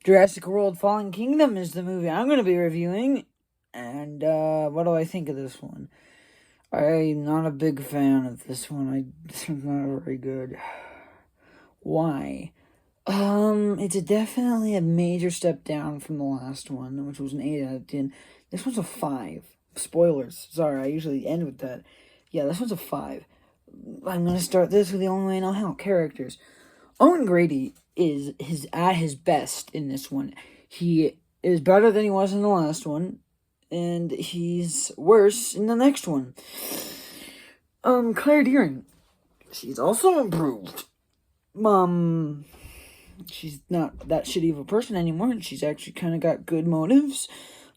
Jurassic World Fallen Kingdom is the movie I'm going to be reviewing. And what do I think of this one? I'm not a big fan of this one. This one's not very good. Why? It's definitely a major step down from the last one, which was an 8 out of 10. This one's a 5. Spoilers. Sorry, I usually end with that. Yeah, this one's a 5. I'm gonna start this with the only way I know how. Characters. Owen Grady is at his best in this one. He is better than he was in the last one, and he's worse in the next one. Claire Deering. She's also improved. She's not that shitty of a person anymore, and she's actually kind of got good motives.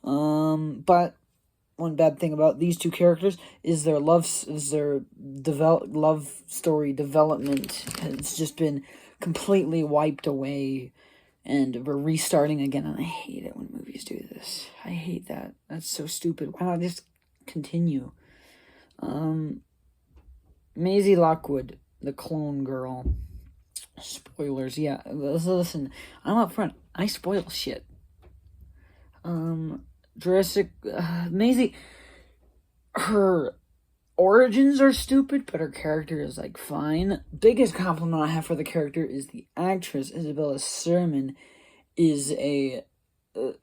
But one bad thing about these two characters is their love story development has just been completely wiped away, and we're restarting again, and I hate it when movies do this. I hate that. That's so stupid. Why not just continue? Maisie Lockwood, the clone girl. Spoilers, yeah. Listen, I'm up front. I spoil shit. Jurassic, Maisie, her origins are stupid, but her character is, like, fine. Biggest compliment I have for the character is the actress, Isabella Sermon, is a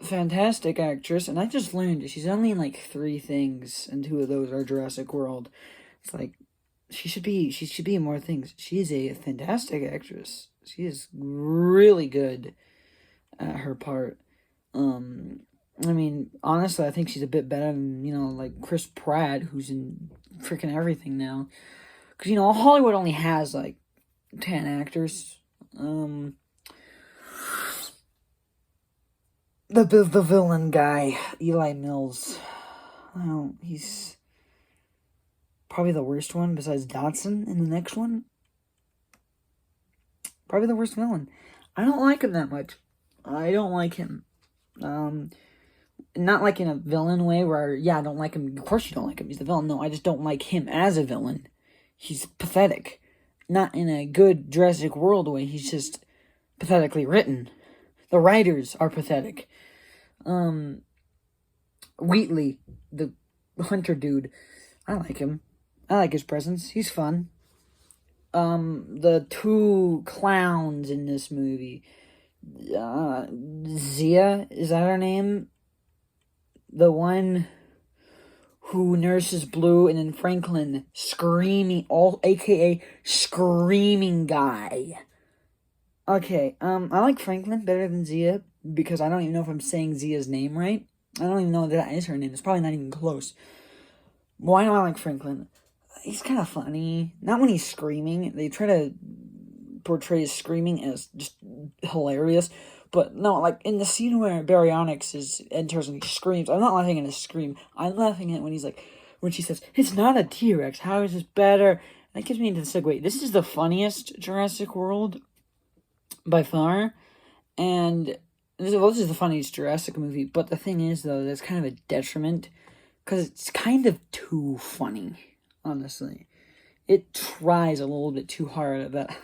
fantastic actress, and I just learned she's only in, like, 3 things, and 2 of those are Jurassic World. It's like, she should be in more things. She is a fantastic actress. She is really good at her part. I mean, honestly, I think she's a bit better than, like Chris Pratt, who's in freaking everything now. Because, Hollywood only has, like, 10 actors. The villain guy, Eli Mills. Well, he's probably the worst one besides Dodson in the next one. Probably the worst villain. I don't like him that much. I don't like him. Not like in a villain way where, yeah, I don't like him. Of course you don't like him. He's the villain. No, I just don't like him as a villain. He's pathetic. Not in a good Jurassic World way. He's just pathetically written. The writers are pathetic. Wheatley, the hunter dude, I like him. I like his presence. He's fun. The 2 clowns in this movie. Zia, is that her name? The one who nurses Blue, and then Franklin, aka Screaming Guy. Okay, I like Franklin better than Zia, because I don't even know if I'm saying Zia's name right. I don't even know if that is her name. It's probably not even close. Why do I like Franklin? He's kind of funny. Not when he's screaming. They try to portray his screaming as just hilarious. But no, like in the scene where Baryonyx enters and he screams, I'm not laughing at his scream. I'm laughing at when she says, "It's not a T-Rex. How is this better?" That gives me into the segue. This is the funniest Jurassic World by far. And this is the funniest Jurassic movie. But the thing is, though, that's kind of a detriment, because it's kind of too funny. Honestly, it tries a little bit too hard at that.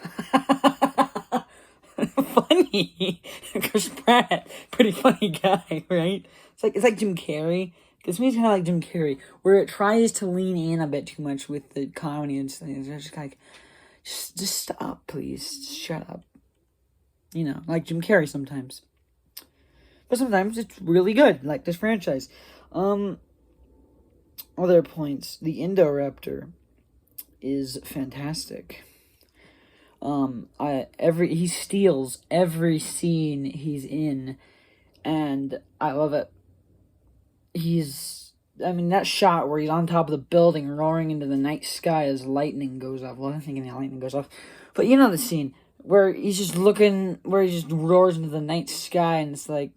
Funny, Chris Pratt, pretty funny guy, right? It's like Jim Carrey. This movie's kind of like Jim Carrey, where it tries to lean in a bit too much with the comedy and things. It's just like, just stop, please, just shut up. Like Jim Carrey sometimes, but sometimes it's really good, like this franchise. Other points. The Indoraptor is fantastic. He steals every scene he's in, and I love it. That shot where he's on top of the building roaring into the night sky as lightning goes off. Well, I'm thinking the lightning goes off. But the scene where he just roars into the night sky, and it's like,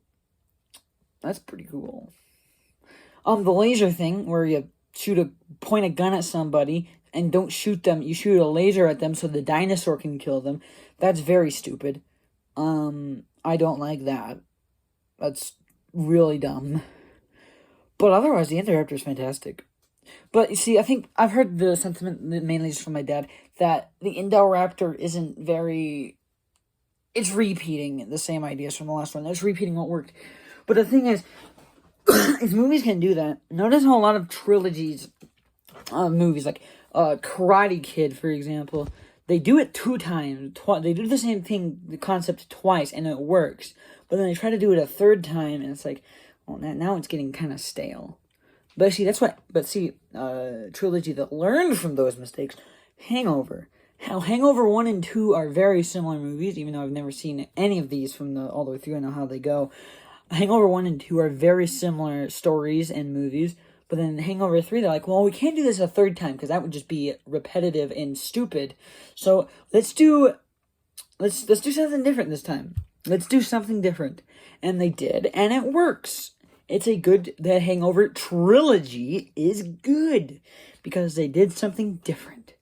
that's pretty cool. The laser thing, where you point a gun at somebody and don't shoot them, you shoot a laser at them so the dinosaur can kill them. That's very stupid. I don't like that. That's really dumb. But otherwise, the Indoraptor is fantastic. But you see, I think I've heard the sentiment mainly just from my dad that the Indoraptor isn't very it's repeating the same ideas from the last one. It's repeating what worked. But the thing is, is movies can do that. Notice how a lot of trilogies of movies, like Karate Kid, for example, they do it 2 times. They do the same thing, the concept twice, and it works. But then they try to do it a 3rd time, and it's like, well, now it's getting kind of stale. But see, trilogy that learned from those mistakes, Hangover. How Hangover 1 and 2 are very similar movies, even though I've never seen any of these from all the way through. I know how they go. Hangover 1 and 2 are very similar stories and movies, but then Hangover 3, they're like, well, we can't do this a 3rd time, because that would just be repetitive and stupid. So, let's do something different this time. Let's do something different. And they did, and it works. The Hangover trilogy is good, because they did something different.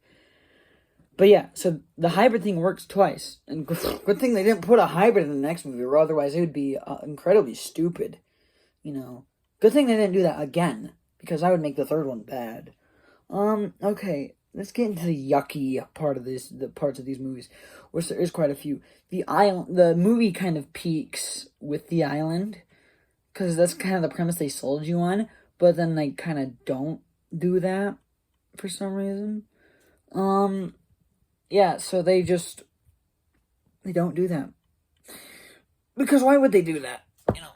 But yeah, so the hybrid thing works twice. And good thing they didn't put a hybrid in the next movie, or otherwise it would be incredibly stupid. Good thing they didn't do that again, because I would make the 3rd one bad. Okay, let's get into the yucky part of the parts of these movies, which there is quite a few. The movie kind of peaks with the island, because that's kind of the premise they sold you on, but then they kind of don't do that for some reason. Yeah, so they don't do that. Because why would they do that?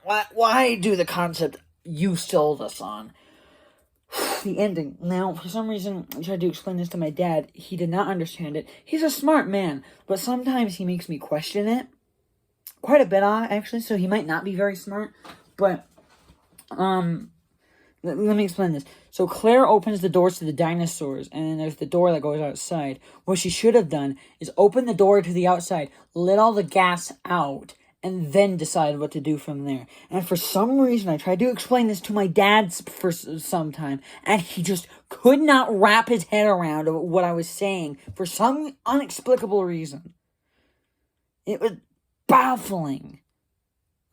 Why do the concept you sold us on? The ending. Now, for some reason, I tried to explain this to my dad. He did not understand it. He's a smart man, but sometimes he makes me question it. Quite a bit, actually, so he might not be very smart. But, let me explain this. So Claire opens the doors to the dinosaurs, and then there's the door that goes outside. What she should have done is open the door to the outside, let all the gas out, and then decide what to do from there. And for some reason, I tried to explain this to my dad for some time, and he just could not wrap his head around what I was saying for some inexplicable reason. It was baffling.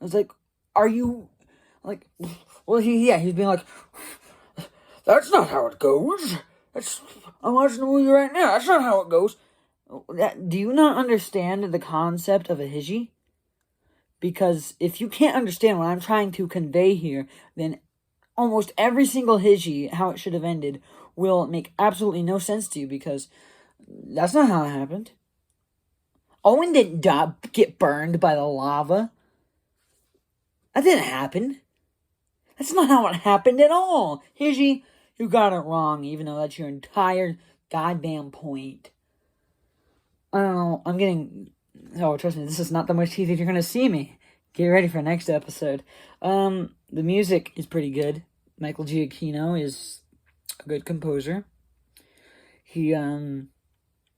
I was like, are you... Like, well, he's being like, that's not how it goes. I'm watching the movie right now. That's not how it goes. Do you not understand the concept of a hiji? Because if you can't understand what I'm trying to convey here, then almost every single hiji, how it should have ended, will make absolutely no sense to you, because that's not how it happened. Owen didn't get burned by the lava. That didn't happen. That's not how it happened at all. Hiji, you got it wrong, even though that's your entire goddamn point. I don't know, I'm getting... Oh, trust me, this is not the much teeth you're gonna see me. Get ready for next episode. The music is pretty good. Michael Giacchino is a good composer. He,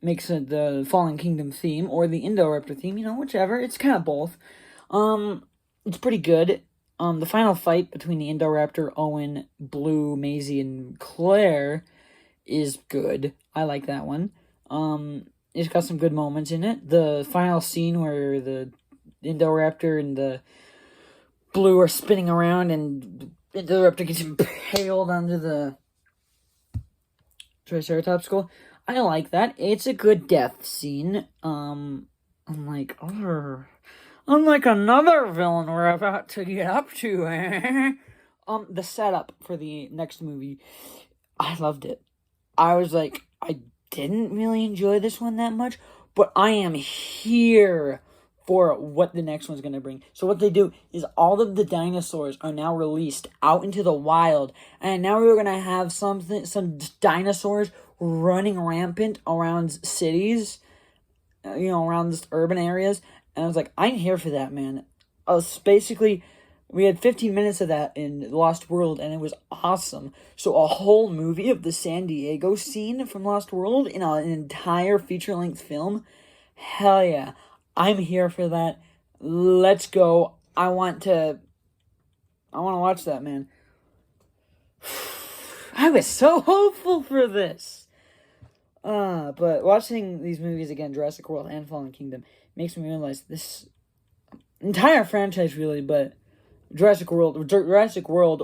makes the Fallen Kingdom theme, or the Indoraptor theme, whichever. It's kind of both. It's pretty good. The final fight between the Indoraptor, Owen, Blue, Maisie, and Claire is good. I like that one. It's got some good moments in it. The final scene where the Indoraptor and the Blue are spinning around and the Indoraptor gets impaled onto the Triceratops skull. I like that. It's a good death scene. Unlike another villain we're about to get up to. The setup for the next movie, I loved it. I was like, I didn't really enjoy this one that much, but I am here for what the next one's going to bring. So what they do is all of the dinosaurs are now released out into the wild, and now we're going to have some dinosaurs running rampant around cities, around this urban areas. And I was like, I'm here for that, man. We had 15 minutes of that in Lost World, and it was awesome. So a whole movie of the San Diego scene from Lost World in an entire feature-length film? Hell yeah. I'm here for that. Let's go. I want to watch that, man. I was so hopeful for this. But watching these movies again, Jurassic World and Fallen Kingdom, makes me realize this entire franchise, really, but Jurassic World,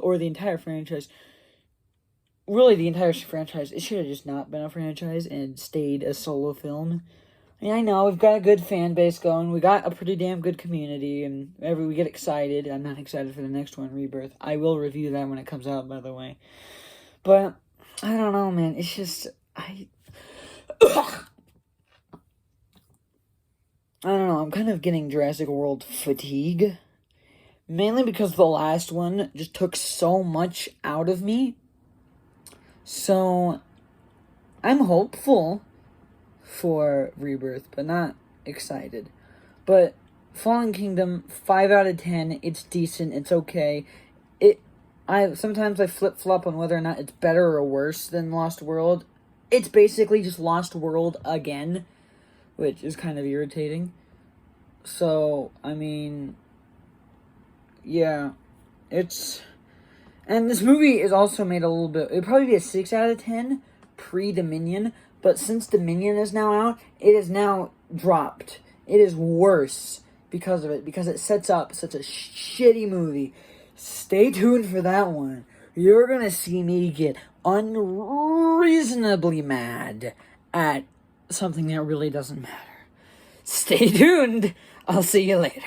or the entire franchise, really the entire franchise, it should have just not been a franchise and stayed a solo film. mean, I know we've got a good fan base going. We got a pretty damn good community, and we get excited. I'm not excited for the next one, Rebirth. I will review that when it comes out, by the way. But I don't know, man. It's just I don't know. I'm kind of getting Jurassic World fatigue, mainly because the last one just took so much out of me. So I'm hopeful for Rebirth, but not excited. But Fallen Kingdom, 5 out of 10. It's decent. It's okay. Sometimes I flip flop on whether or not it's better or worse than Lost World. It's basically just Lost World again, which is kind of irritating. So I mean, yeah, and this movie is also made a little bit. It'd probably be a 6 out of 10 pre-Dominion, but since Dominion is now out, it is now dropped. It is worse because of it, because it sets up such a shitty movie. Stay tuned for that one. You're gonna see me get unreasonably mad at something that really doesn't matter. Stay tuned. I'll see you later.